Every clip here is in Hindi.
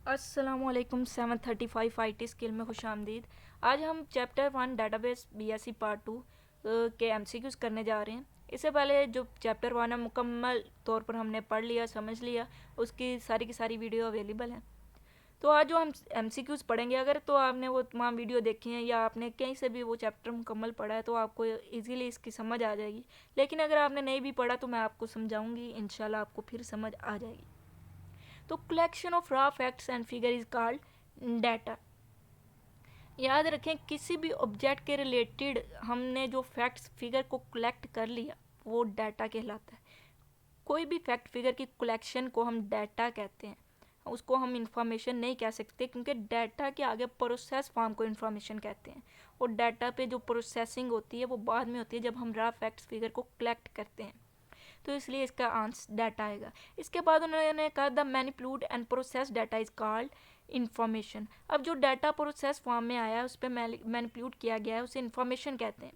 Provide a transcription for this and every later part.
अस्सलामुअलैकुम 735 IT स्किल में खुश आमदीद। आज हम चैप्टर 1 डाटाबेस बीएससी पार्ट 2 के एमसीक्यूज़ करने जा रहे हैं। इससे पहले जो चैप्टर 1 है मुकम्मल तौर पर हमने पढ़ लिया, समझ लिया, उसकी सारी की सारी वीडियो अवेलेबल हैं। तो आज जो हम एमसीक्यूज़ पढ़ेंगे, अगर तो आपने वो तमाम वीडियो देखी हैं या आपने कहीं से भी वो चैप्टर मुकम्मल पढ़ा है तो आपको इजीली इसकी समझ आ जाएगी। लेकिन अगर आपने नहीं भी पढ़ा तो मैं आपको समझाऊंगी, इंशाल्लाह आपको फिर समझ आ जाएगी। तो collection of raw facts and figure is called data. याद रखें, किसी भी ऑब्जेक्ट के रिलेटेड हमने जो फैक्ट्स फिगर को कलेक्ट कर लिया वो डाटा कहलाता है। कोई भी फैक्ट फिगर की कलेक्शन को हम डाटा कहते हैं, उसको हम इंफॉर्मेशन नहीं कह सकते, क्योंकि डाटा के आगे प्रोसेस फॉर्म को इंफॉर्मेशन कहते हैं। और डाटा पे जो प्रोसेसिंग होती है वो बाद में होती है जब हम रॉ फैक्ट्स फिगर को कलेक्ट करते हैं। तो इसलिए इसका आंसर डाटा आएगा। इसके बाद उन्होंने कहा the manipulate and process data is called information. अब जो डाटा प्रोसेस फॉर्म में आया है उस पर मैनिपुलेट किया गया है, उसे इंफॉर्मेशन कहते हैं,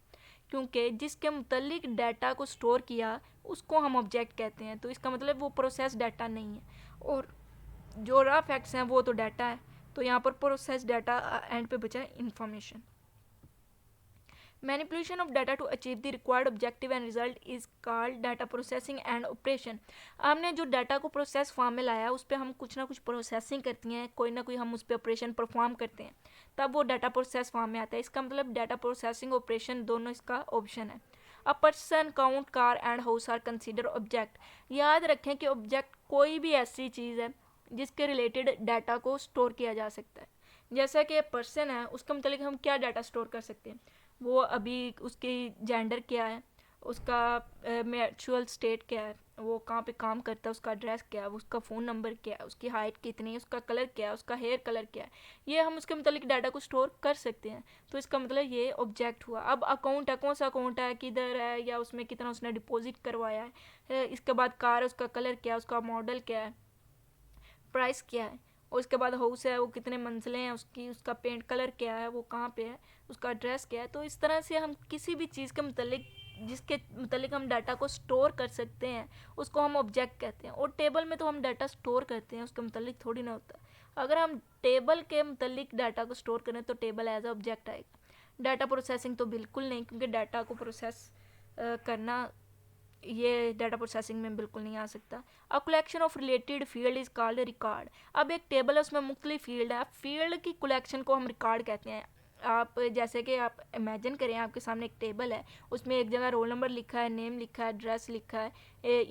क्योंकि जिसके मुतल्लिक डाटा को स्टोर किया उसको हम ऑब्जेक्ट कहते हैं। तो इसका मतलब वो प्रोसेस डाटा नहीं है, और जो रॉ फैक्ट्स हैं वो तो डाटा है। तो यहाँ पर प्रोसेस डाटा एंड पे बचा information. Manipulation of data to achieve the required objective and result is called data processing and operation। हमने जो डाटा को प्रोसेस फॉर्म में लाया उस पर हम कुछ ना कुछ प्रोसेसिंग करती हैं, कोई ना कोई हम उस पर ऑपरेशन परफॉर्म करते हैं, तब वो डाटा प्रोसेस फॉर्म में आता है। इसका मतलब डाटा प्रोसेसिंग ऑपरेशन दोनों इसका ऑप्शन है। A person, count, car and house are consider object. याद रखें कि ऑब्जेक्ट कोई भी ऐसी चीज़ है जिसके रिलेटेड डाटा को स्टोर किया जा सकता है। जैसा कि पर्सन है, उसके मतलब हम क्या डाटा स्टोर कर सकते हैं, वो अभी उसकी जेंडर क्या है, उसका मैच्योरल स्टेट क्या है, वो कहाँ पे काम करता है, उसका एड्रेस क्या है, उसका फ़ोन नंबर क्या है, उसकी हाइट कितनी है, उसका कलर क्या है, उसका हेयर कलर क्या है, ये हम उसके मतलब डाटा को स्टोर कर सकते हैं। तो इसका मतलब ये ऑब्जेक्ट हुआ। अब अकाउंट है, कौन सा अकाउंट है, किधर है, या उसमें कितना उसने डिपॉजिट करवाया है। इसके बाद कार है, उसका कलर क्या है, उसका मॉडल क्या है, प्राइस क्या है। और उसके बाद हाउस है, वो कितने मंजिलें हैं उसकी, उसका पेंट कलर क्या है, वो कहाँ पे है, उसका एड्रेस क्या है। तो इस तरह से हम किसी भी चीज़ के मतलब जिसके मतलब हम डाटा को स्टोर कर सकते हैं उसको हम ऑब्जेक्ट कहते हैं। और टेबल में तो हम डाटा स्टोर करते हैं, उसके मतलब थोड़ी ना होता। अगर हम टेबल के मतलब डाटा को स्टोर करें तो टेबल एज ऑब्जेक्ट आएगा। डाटा प्रोसेसिंग तो बिल्कुल नहीं, क्योंकि डाटा को प्रोसेस करना ये डाटा प्रोसेसिंग में बिल्कुल नहीं आ सकता। A collection of related field is called record. अब एक टेबल है, उसमें मुख्तलिफ फील्ड है, फील्ड की कलेक्शन को हम रिकॉर्ड कहते हैं। आप जैसे कि आप इमेजिन करें, आपके सामने एक टेबल है, उसमें एक जगह रोल नंबर लिखा है, नेम लिखा है, एड्रेस लिखा है,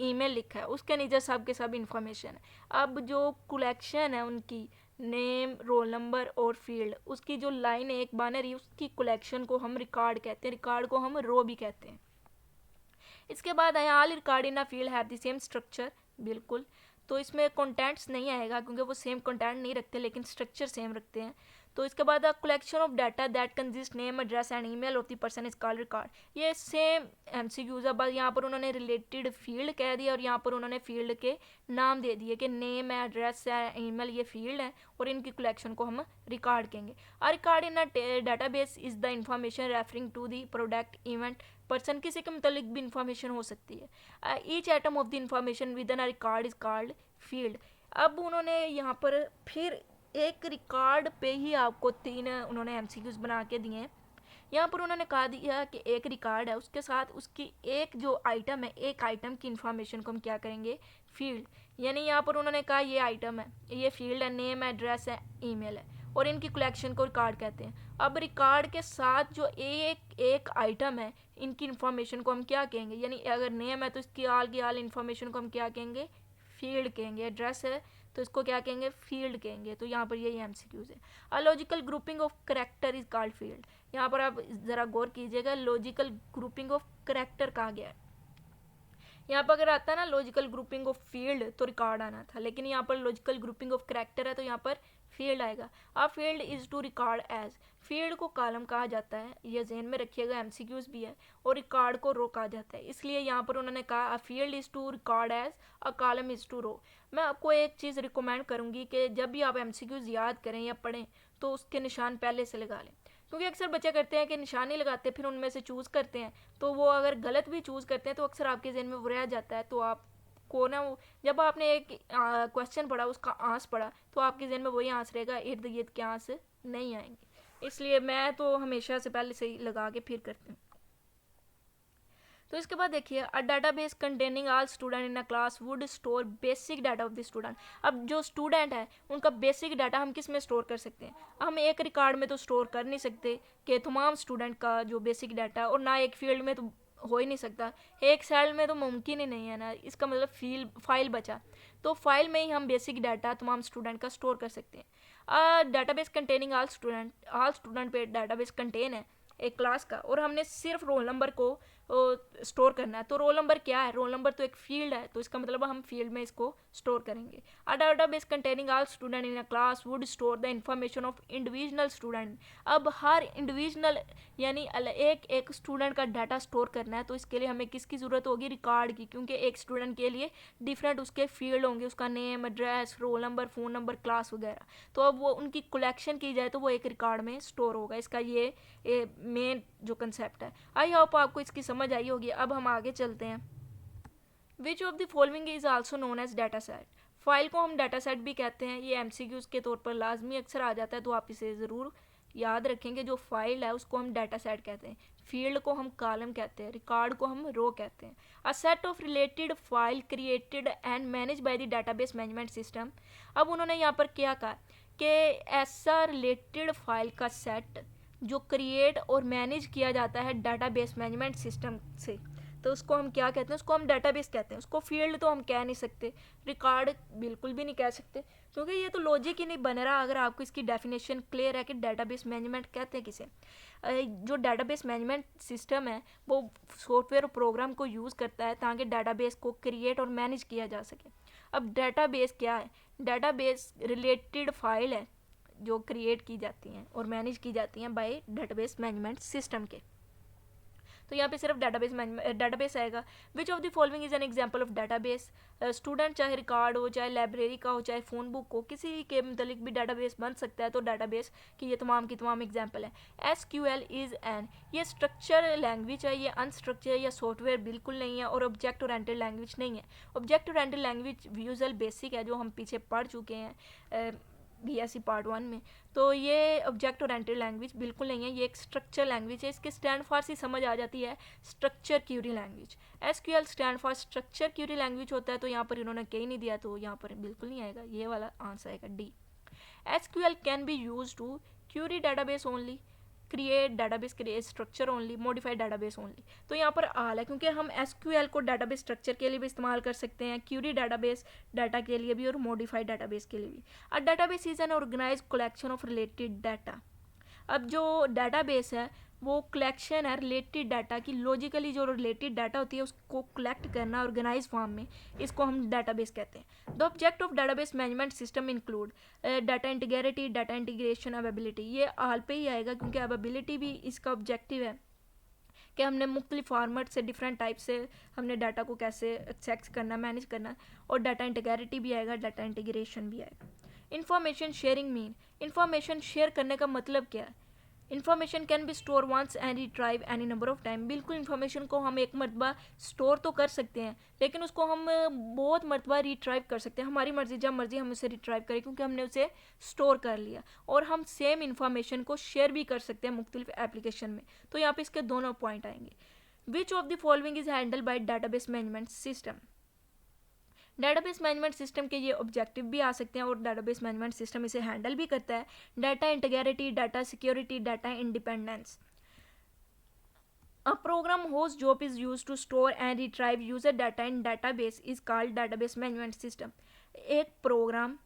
ईमेल लिखा है, उसके नीचे सब के सब इंफॉर्मेशन है। अब जो कलेक्शन है उनकी नेम, रोल नंबर और फील्ड, उसकी जो लाइन है एक बाइनरी, उसकी कलेक्शन को हम रिकॉर्ड कहते हैं। रिकॉर्ड को हम रो भी कहते हैं। इसके बाद आया all record in a field have the same structure. बिल्कुल, तो इसमें कंटेंट्स नहीं आएगा क्योंकि वो सेम कंटेंट नहीं रखते, लेकिन स्ट्रक्चर सेम रखते हैं। तो इसके बाद a collection of data that consist name, address and email of the person is called record. ये सेम एमसीक्यूज है, बस यहाँ पर उन्होंने रिलेटेड फील्ड कह दिया और यहाँ पर उन्होंने फील्ड के नाम दे दिए कि नेम है, एड्रेस है, ईमेल ये फील्ड है, और इनकी कलेक्शन को हम रिकॉर्ड कहेंगे। A record in a database is the information referring to the product, event, person, किसी के मुतालिक भी इंफॉर्मेशन हो सकती है। Each item of the information within a record is called field. अब उन्होंने यहाँ पर फिर एक रिकॉर्ड पे ही आपको तीन उन्होंने एमसीक्यूज बना के दिए हैं। यहाँ पर उन्होंने कहा दिया कि एक रिकॉर्ड है, उसके साथ उसकी एक जो आइटम है, एक आइटम की इंफॉर्मेशन को हम क्या करेंगे, फील्ड। यानी यहाँ पर उन्होंने कहा ये आइटम है, ये फील्ड है, नेम, एड्रेस है, ईमेल है, और इनकी कलेक्शन को रिकॉर्ड कहते हैं। अब रिकॉर्ड के साथ जो एक एक आइटम है, इनकी इंफॉर्मेशन को हम क्या कहेंगे, यानी अगर नेम है तो इसकी आल की आल इंफॉर्मेशन को हम क्या कहेंगे, फील्ड कहेंगे। एड्रेस है तो इसको क्या कहेंगे, फील्ड कहेंगे। तो यहाँ पर यही एमसीक्यूज है। A logical grouping of character is called field. यहाँ पर आप ज़रा गौर कीजिएगा, लॉजिकल ग्रुपिंग ऑफ करेक्टर कहा गया है। यहाँ पर अगर आता है ना लॉजिकल ग्रुपिंग ऑफ फील्ड तो रिकॉर्ड आना था, लेकिन यहाँ पर लॉजिकल ग्रुपिंग ऑफ करेक्टर है तो यहाँ पर फील्ड आएगा। A field is to record as. Field को कॉलम कहा जाता है, ये जहन में रखिएगा, एमसीक्यूज भी है, और रिकॉर्ड को रो कहा जाता है। इसलिए यहाँ पर उन्होंने कहा a field is to record as, a column is to row. मैं आपको एक चीज़ रिकमेंड करूँगी कि जब भी आप एमसीक्यूज याद करें या पढ़ें तो उसके निशान पहले से लगा लें, क्योंकि अक्सर बच्चे करते हैं कि निशान नहीं लगाते, फिर उनमें से चूज़ करते हैं, तो वो अगर गलत भी चूज़ करते हैं तो अक्सर आपके जहन में वो रह जाता है, तो आप को ना जब आपने एक क्वेश्चन पढ़ा, उसका आंसर पढ़ा, तो आपके जहन में वही आंसर रहेगा, इर्द गिर्द के आंसर नहीं आएंगे। इसलिए मैं तो हमेशा से पहले से ही लगा के फिर करती हूँ। तो इसके बाद देखिए, a database containing all student in a class would store basic data of the student. अब जो स्टूडेंट है उनका बेसिक डाटा हम किस में स्टोर कर सकते हैं? हम एक रिकॉर्ड में तो स्टोर कर नहीं सकते कि तमाम स्टूडेंट का जो बेसिक डाटा है, और ना एक फील्ड में तो हो ही नहीं सकता, एक सेल में तो मुमकिन ही नहीं है ना, इसका मतलब फाइल बचा, तो फाइल में ही हम बेसिक डाटा तमाम स्टूडेंट का स्टोर कर सकते हैं। डाटाबेस कंटेनिंग ऑल स्टूडेंट पे डाटाबेस कंटेन है एक क्लास का, और हमने सिर्फ रोल नंबर को स्टोर करना है। तो रोल नंबर क्या है? रोल नंबर तो एक फील्ड है, तो इसका मतलब हम फील्ड में इसको स्टोर करेंगे। A database containing all student in a class would store the information of individual student. अब हर इंडिविजुअल यानी एक एक स्टूडेंट का डाटा स्टोर करना है, तो इसके लिए हमें किसकी ज़रूरत होगी? रिकॉर्ड की, क्योंकि एक स्टूडेंट के लिए डिफरेंट उसके फील्ड होंगे, उसका name, address, roll number, phone number, class वगैरह। तो अब वो उनकी कलेक्शन की जाए तो वो एक रिकॉर्ड में स्टोर होगा। इसका ये मेन जो कंसेप्ट है। आई होप आपको इसकी समझ आई होगी। अब हम आगे चलते हैं। Which of the following is also known as data set. File को हम डाटा सेट भी कहते हैं, ये एमसीक्यूज के तौर पर लाजमी अक्सर आ जाता है, तो आप इसे ज़रूर याद रखेंगे। जो फाइल है उसको हम डाटा सेट कहते हैं, फील्ड को हम कॉलम कहते हैं, रिकॉर्ड को हम रो कहते हैं। A set of related file created and manage by the database management system. अब उन्होंने यहाँ पर क्या कहा कि ऐसा रिलेटेड फाइल का सेट जो क्रिएट और मैनेज किया जाता है डाटाबेस मैनेजमेंट सिस्टम से, तो उसको हम क्या कहते हैं? उसको हम डाटाबेस कहते हैं। उसको फील्ड तो हम कह नहीं सकते, रिकॉर्ड बिल्कुल भी नहीं कह सकते, क्योंकि ये तो लॉजिक ही नहीं बन रहा अगर आपको इसकी डेफिनेशन क्लियर है कि डाटाबेस मैनेजमेंट कहते हैं किसे। जो डाटाबेस मैनेजमेंट सिस्टम है वो सॉफ्टवेयर और प्रोग्राम को यूज़ करता है ताकि डाटाबेस को क्रिएट और मैनेज किया जा सके। अब डाटाबेस क्या है? डाटाबेस रिलेटेड फाइल है जो क्रिएट की जाती हैं और मैनेज की जाती हैं बाय डाटाबेस मैनेजमेंट सिस्टम के। तो यहाँ पे सिर्फ डाटाबेस आएगा। विच of the following is an example of database. Student चाहे रिकॉर्ड हो, चाहे लाइब्रेरी का हो, चाहे फ़ोन बुक हो, किसी के मतलब भी डाटाबेस बन सकता है। तो डाटाबेस की ये तमाम की तमाम एग्जांपल है। एसक्यूएल इज़ एन, ये स्ट्रक्चर लैंग्वेज है, ये अनस्ट्रक्चर या सॉफ्टवेयर बिल्कुल नहीं है, और ऑब्जेक्ट ओरिएंटेड लैंग्वेज नहीं है। Object oriented language visual basic है जो हम पीछे पढ़ चुके हैं बीएससी पार्ट 1 में। तो ये ऑब्जेक्ट ओरिएंटेड लैंग्वेज बिल्कुल नहीं है, ये एक स्ट्रक्चर लैंग्वेज है। इसके स्टैंड फॉर से समझ आ जाती है structure query language. SQL stand for structure query language होता है, तो यहाँ पर इन्होंने कहीं नहीं दिया, तो यहाँ पर बिल्कुल नहीं आएगा, ये वाला आंसर आएगा D. SQL can be use to query database only, create database create structure only, modified database only. तो यहाँ पर आल है क्योंकि हम एसक्यूएल को डाटाबेस स्ट्रक्चर के लिए भी इस्तेमाल कर सकते हैं, क्यूरी डाटाबेस डाटा के लिए भी, और मॉडिफाइड डाटाबेस के लिए भी। A database is an organize collection of related data. अब जो डाटाबेस है वो कलेक्शन है रिलेटेड डाटा की, लॉजिकली जो रिलेटेड डाटा होती है उसको कलेक्ट करना ऑर्गेनाइज फॉर्म में, इसको हम डाटाबेस कहते हैं। The object of database management system include data integrity, data integration, availability. ये हाल पे ही आएगा क्योंकि अवेबिलिटी भी इसका ऑब्जेक्टिव है कि हमने मुख्तलिफ फॉर्मेट से डिफरेंट टाइप से हमने डाटा को कैसे एक्सेस करना, मैनेज करना, और डाटा इंटीग्रिटी भी आएगा, डाटा इंटीग्रेशन भी आएगा। Information sharing mean, information share करने का मतलब क्या है? Information can be store once and retrieve any number of time. बिल्कुल इन्फॉर्मेशन को हम एक मरतबा स्टोर तो कर सकते हैं, लेकिन उसको हम बहुत मरतबा रिट्राइव कर सकते हैं, हमारी मर्जी, जब मर्जी हम उसे रिट्राइव करें क्योंकि हमने उसे स्टोर कर लिया। और हम सेम इन्फॉर्मेशन को शेयर भी कर सकते हैं मुख्तलिफ एप्लीकेशन में। तो यहाँ पे इसके दोनों पॉइंट आएंगे। विच of the following is handle bye database management system. Database management system के ये ऑब्जेक्टिव भी आ सकते हैं और डाटाबेस मैनेजमेंट सिस्टम इसे हैंडल भी करता है। Data integrity, data security, data independence. A program whose job is used to store and retrieve user data in database is called database management system. एक प्रोग्राम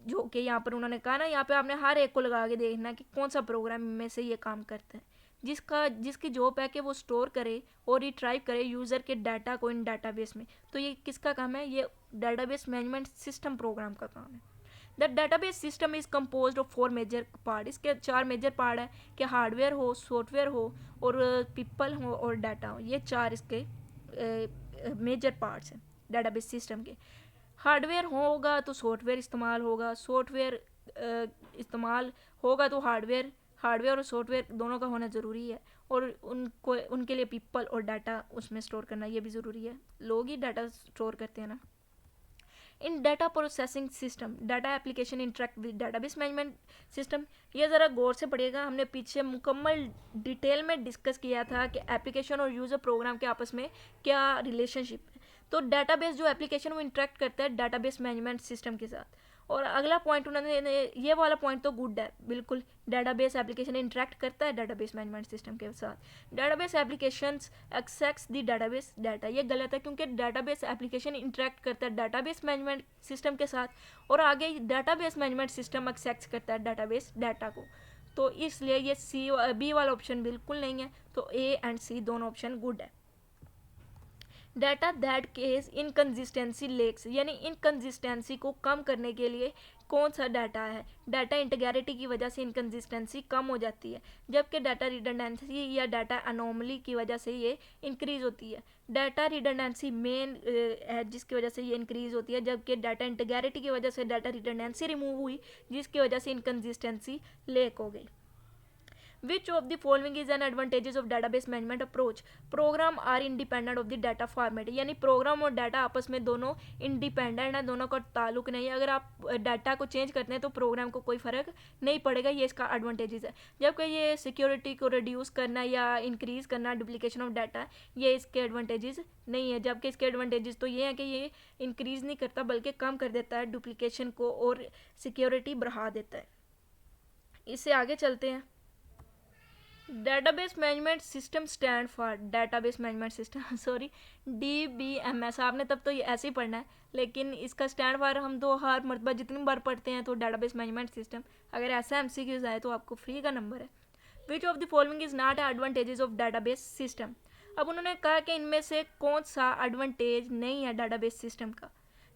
जो कि यहाँ पर उन्होंने कहा ना, यहाँ पे आपने हर एक को लगा के देखना कि कौन सा प्रोग्राम में से ये काम करता है, जिसकी जॉब है कि वो स्टोर करे और रिट्राइव करे यूज़र के डाटा को इन डाटाबेस में। तो ये किसका काम है? ये डाटाबेस मैनेजमेंट सिस्टम प्रोग्राम का काम है। The database system is compose of 4 major part. इसके 4 मेजर पार्ट है कि हार्डवेयर हो, सॉफ्टवेयर हो, और पीपल हो, और डाटा हो। ये 4 इसके मेजर पार्ट्स हैं डाटाबेस सिस्टम के। हार्डवेयर होगा तो सॉफ्टवेयर इस्तेमाल होगा, सॉफ्टवेयर इस्तेमाल होगा तो हार्डवेयर हार्डवेयर और सॉफ्टवेयर दोनों का होना ज़रूरी है, और उनको उनके लिए पीपल और डाटा उसमें स्टोर करना ये भी ज़रूरी है। लोग ही डाटा स्टोर करते हैं ना। In data processing system data application interact with database management system. ये ज़रा गौर से पढ़िएगा, हमने पीछे मुकम्मल डिटेल में डिस्कस किया था कि एप्लीकेशन और यूज़र प्रोग्राम के आपस में क्या रिलेशनशिप है। तो डाटाबेस जो एप्लीकेशन वो इंटरेक्ट करता है डाटाबेस मैनेजमेंट सिस्टम के साथ। और अगला पॉइंट उन्होंने, ये वाला पॉइंट तो गुड है बिल्कुल, डाटाबेस एप्लीकेशन इंटरेक्ट करता है डाटाबेस मैनेजमेंट सिस्टम के साथ। Database applications access the database data, ये गलत है क्योंकि डाटाबेस एप्लीकेशन इंटरेक्ट करता है डाटाबेस मैनेजमेंट सिस्टम के साथ, और आगे डाटाबेस मैनेजमेंट सिस्टम एक्सेस करता है डाटाबेस डाटा को। तो इसलिए ये सी बी वाला ऑप्शन बिल्कुल नहीं है, तो ए एंड सी दोनों ऑप्शन गुड है। Data that case inconsistency lacks, यानी इनकन्सिस्टेंसी को कम करने के लिए कौन सा डाटा है, डाटा इंटीग्रिटी की वजह से इनकन्सिस्टेंसी कम हो जाती है, जबकि डाटा रिडंडेंसी या डाटा अनोमली की वजह से ये इंक्रीज़ होती है। डाटा रिडंडेंसी मेन है जिसकी वजह से ये इंक्रीज़ होती है, जबकि डाटा इंटीग्रिटी की वजह से डाटा रिडंडेंसी रिमूव हुई जिसकी वजह से इनकन्सिस्टेंसी लेक हो गई। Which of the following is an advantages of database management approach? Program are independent of the data format, यानी प्रोग्राम और डाटा आपस में दोनों इंडिपेंडेंट है, दोनों का ताल्लुक नहीं है। अगर आप डाटा को चेंज करते हैं तो प्रोग्राम को कोई फ़र्क नहीं पड़ेगा, ये इसका एडवांटेजेस है। जबकि ये सिक्योरिटी को रिड्यूस करना या इंक्रीज़ करना, डुप्लीकेशन ऑफ डाटा, ये इसके एडवांटेजेस नहीं है। जबकि इसके एडवांटेजेस तो ये हैं कि ये इंक्रीज़ नहीं करता बल्कि कम कर देता है डुप्लीकेशन को और सिक्योरिटी बढ़ा देता है। इससे आगे चलते हैं। Database management system stand for database management system sorry DBMS, आपने तब तो ये ऐसे ही पढ़ना है, लेकिन इसका स्टैंड फॉर हम तो हर मरतबा जितनी बार पढ़ते हैं तो डाटाबेस मैनेजमेंट सिस्टम। अगर ऐसा MCQs आए तो आपको फ्री का नंबर है। विच of the following is not advantages of database system. अब उन्होंने कहा कि इनमें से कौन सा एडवांटेज नहीं है डाटाबेस सिस्टम का।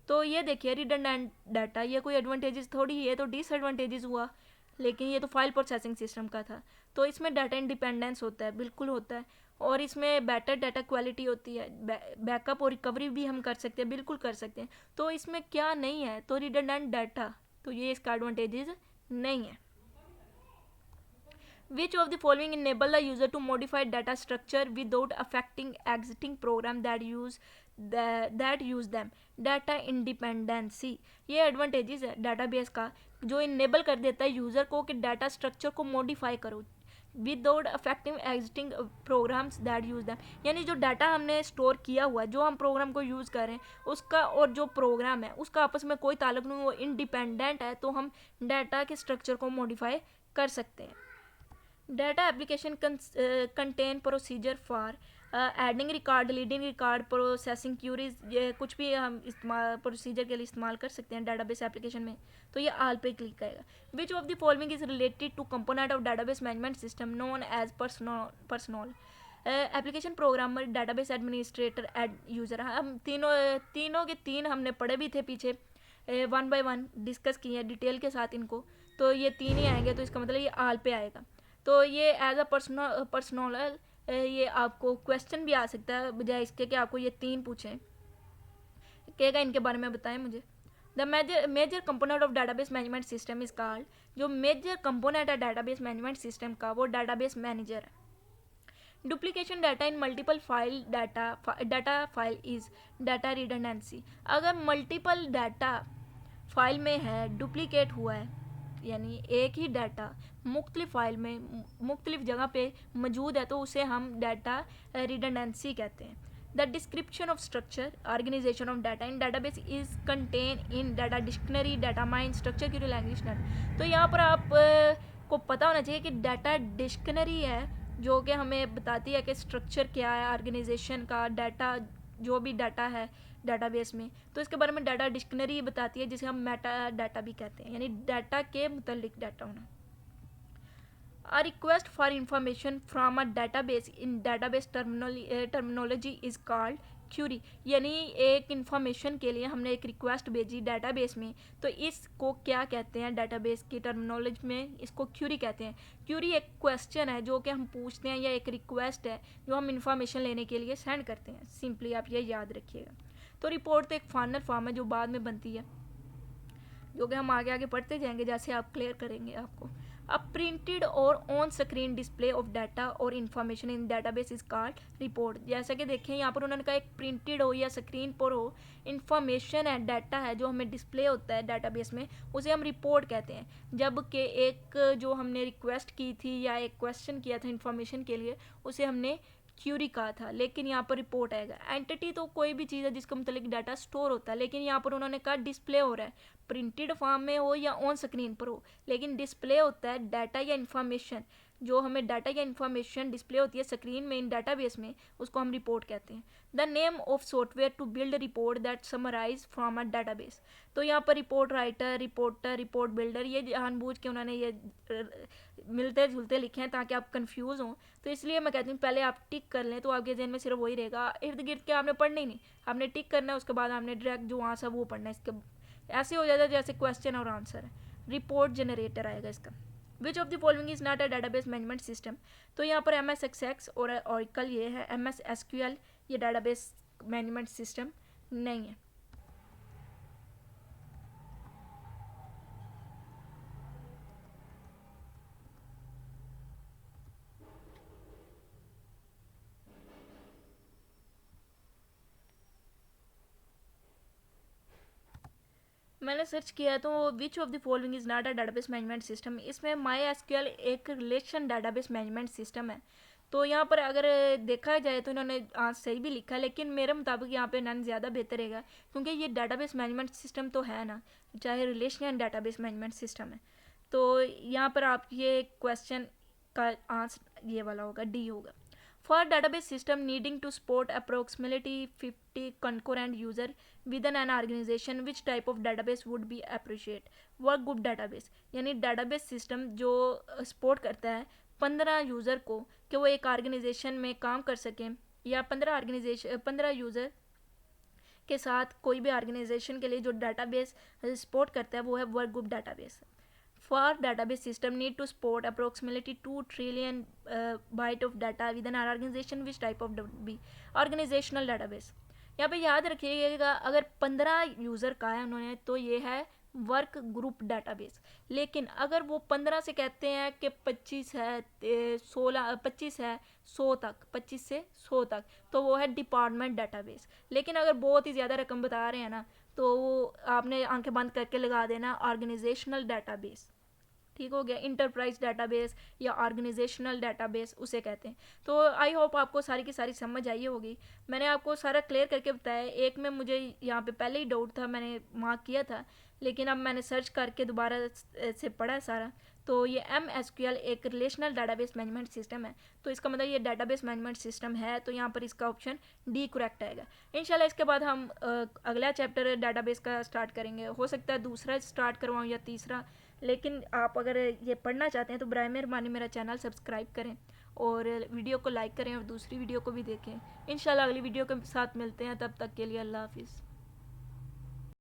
तो ये देखिए, रिडंडेंट डाटा, ये कोई एडवांटेजेस थोड़ी है, तो डिसएडवांटेजेस हुआ। लेकिन ये तो फाइल प्रोसेसिंग सिस्टम का था, तो इसमें डाटा इंडिपेंडेंस होता है, बिल्कुल होता है, और इसमें बेटर डाटा क्वालिटी होती है, बैकअप और रिकवरी भी हम कर सकते हैं, बिल्कुल कर सकते हैं। तो इसमें क्या नहीं है, तो रिडंडेंट डाटा, तो ये इसका एडवांटेजेस नहीं है। Which of the following enable the user to modify data structure without affecting existing program that use them? Data independency, ये एडवांटेजेस है डाटाबेस का, जो इनेबल कर देता है यूज़र को कि डाटा स्ट्रक्चर को मॉडिफाई करो without affecting existing programmes that use them, यानी जो डाटा हमने स्टोर किया हुआ है, जो हम प्रोग्राम को यूज़ कर रहे हैं, उसका और जो प्रोग्राम है उसका आपस में कोई ताल्लुक नहीं, वो इंडिपेंडेंट है, तो हम डाटा के स्ट्रक्चर को मॉडिफाई कर सकते हैं। Data application contain procedure for adding record, deleting record, processing queries, ये कुछ भी हम इस्तेमाल प्रोसीजर के लिए इस्तेमाल कर सकते हैं डाटाबेस एप्लीकेशन में। तो ये आल पे क्लिक करेगा। Which of the following is related to component of database management system known as personal application programmer, database administrator, end user. हम तीनों के तीन हमने पढ़े भी थे पीछे, 1 by 1 डिस्कस किए हैं डिटेल के साथ इनको, तो ये तीन ही आएंगे, तो इसका मतलब ये आल पे आएगा। तो ये एज अ पर्सनल ये आपको क्वेश्चन भी आ सकता है, बजाय इसके कि आपको ये तीन पूछें, कहेगा इनके बारे में बताएं मुझे। The major component of database management system is called, जो मेजर कंपोनेंट है डाटाबेस मैनेजमेंट सिस्टम का वो डाटाबेस मैनेजर है। Duplication data in multiple file data file is data redundancy, अगर मल्टीपल डाटा फाइल में है, डुप्लीकेट हुआ है, यानी एक ही डाटा मुख्तलिफ फाइल में मुख्तलिफ जगह पे मौजूद है, तो उसे हम डाटा रिडंडेंसी कहते हैं। The description of structure organization of data in database is contain in data dictionary, data mine, structure query, language नट। तो यहाँ पर आप को पता होना चाहिए कि डाटा डिक्शनरी है जो कि हमें बताती है कि स्ट्रक्चर क्या है ऑर्गेनाइजेशन का, डाटा जो भी डाटा है डाटाबेस में, तो इसके बारे में डाटा डिक्शनरी बताती है, जिसे हम मेटा डाटा भी कहते हैं, यानी डाटा के मुतल्लिक डाटा होना। A request for information from a database in database terminology is called query, यानी एक इंफॉर्मेशन के लिए हमने एक रिक्वेस्ट भेजी डाटाबेस में, तो इसको क्या कहते हैं डाटाबेस की टर्मिनोलॉजी में, इसको क्यूरी कहते हैं। क्यूरी एक क्वेश्चन है जो कि हम पूछते हैं, या एक रिक्वेस्ट है जो हम इंफॉर्मेशन लेने के लिए सेंड करते हैं। सिंपली आप ये याद रखिएगा। तो रिपोर्ट तो एक फाइनल फॉर्म है जो बाद में बनती है, जो कि हम आगे आगे पढ़ते जाएंगे जैसे आप क्लियर करेंगे आपको। अ प्रिंटेड और on screen display of data और information in database is called report. जैसा कि देखें यहाँ पर उन्होंने कहा एक प्रिंटेड हो या स्क्रीन पर हो इन्फॉर्मेशन है, डाटा है जो हमें डिस्प्ले होता है डाटाबेस में, उसे हम रिपोर्ट कहते हैं। जबकि एक जो हमने रिक्वेस्ट की थी या एक क्वेश्चन किया था इन्फॉर्मेशन के लिए, उसे हमने क्यूरी कहा था, लेकिन यहाँ पर रिपोर्ट आएगा। एंटिटी तो कोई भी चीज़ है जिसके मतलब डाटा स्टोर होता है, लेकिन यहाँ पर उन्होंने कहा डिस्प्ले हो रहा है, प्रिंटेड फॉर्म में हो या ऑन स्क्रीन पर हो, लेकिन डिस्प्ले होता है डाटा या इन्फॉर्मेशन। जो हमें डाटा या इन्फॉर्मेशन डिस्प्ले होती है स्क्रीन में इन डाटाबेस में, उसको हम रिपोर्ट कहते हैं। The name of software to build report that summarise from a database. तो यहाँ पर report writer, reporter, report builder, ये जानबूझ के उन्होंने ये मिलते जुलते लिखे हैं ताकि आप कंफ्यूज हों। तो इसलिए मैं कहती हूँ पहले आप टिक कर लें तो आपके जहन में सिर्फ वही रहेगा, इर्द गिर्द के आपने पढ़ना ही नहीं, आपने टिक करना है, उसके बाद आपने डायरेक्ट जो आंसर वो पढ़ना है। इसके ऐसे हो जाता है जैसे क्वेश्चन और आंसर है। रिपोर्ट जनरेटर आएगा इसका। विच of the following is not a database management system. तो यहाँ पर MS Access और Oracle ये है, MS SQL ये डाटाबेस मैनेजमेंट सिस्टम नहीं है। मैंने सर्च किया तो विच of the following is not a database management system, इसमें MySQL एक रिलेशन डाटाबेस मैनेजमेंट सिस्टम है। तो यहाँ पर अगर देखा जाए तो इन्होंने आज सही भी लिखा है, लेकिन मेरे मुताबिक यहाँ पे नन ज़्यादा बेहतर रहेगा, क्योंकि ये डाटाबेस मैनेजमेंट सिस्टम तो है ना, चाहे रिलेशन डाटाबेस मैनेजमेंट सिस्टम है। तो यहाँ पर आप ये क्वेश्चन का आंसर ये वाला होगा, डी होगा। For database system needing to support approximately 50 concurrent user within an organization, which type of database would be appreciate? Workgroup database, यानी database system जो सपोर्ट करता है 15 यूज़र को कि वो एक ऑर्गेनाइजेशन में काम कर सकें, या 15 यूज़र के साथ कोई भी ऑर्गेनाइजेशन के लिए जो डाटाबेस सपोर्ट करता है वो है work group database. For database system need to support approximately 2 trillion byte of data within our organization, which type of be organizational database। यहाँ पे याद रखिएगा अगर 15 यूज़र का है उन्होंने तो ये है वर्क ग्रुप डाटाबेस, लेकिन अगर वो 15 से कहते हैं कि 25 है, 16, 25 है, 100 तक, 25 से 100 तक, तो वो है डिपार्टमेंट डाटाबेस। लेकिन अगर बहुत ही ज़्यादा रकम बता रहे हैं ना, तो वो आपने आंखें बंद करके लगा देना ऑर्गेनाइजेशनल डाटाबेस। ठीक हो गया, इंटरप्राइज डाटाबेस या ऑर्गेनाइजेशनल डाटाबेस उसे कहते हैं। तो आई होप आपको सारी की सारी समझ आई होगी। मैंने आपको सारा क्लियर करके बताया। एक में मुझे यहाँ पे पहले ही डाउट था, मैंने मार्क किया था, लेकिन अब मैंने सर्च करके दोबारा से पढ़ा सारा। तो ये MSQL एक रिलेशनल डाटाबेस मैनेजमेंट सिस्टम है, तो इसका मतलब ये डाटाबेस मैनेजमेंट सिस्टम है, तो यहाँ पर इसका ऑप्शन डी करेक्ट आएगा। इंशाल्लाह इसके बाद हम अगला चैप्टर डाटाबेस का स्टार्ट करेंगे। हो सकता है दूसरा स्टार्ट करवाऊँ या तीसरा, लेकिन आप अगर ये पढ़ना चाहते हैं तो बराए मेहरबानी मेरा चैनल सब्सक्राइब करें और वीडियो को लाइक करें और दूसरी वीडियो को भी देखें। इंशाल्लाह अगली वीडियो के साथ मिलते हैं, तब तक के लिए अल्लाह हाफिज़।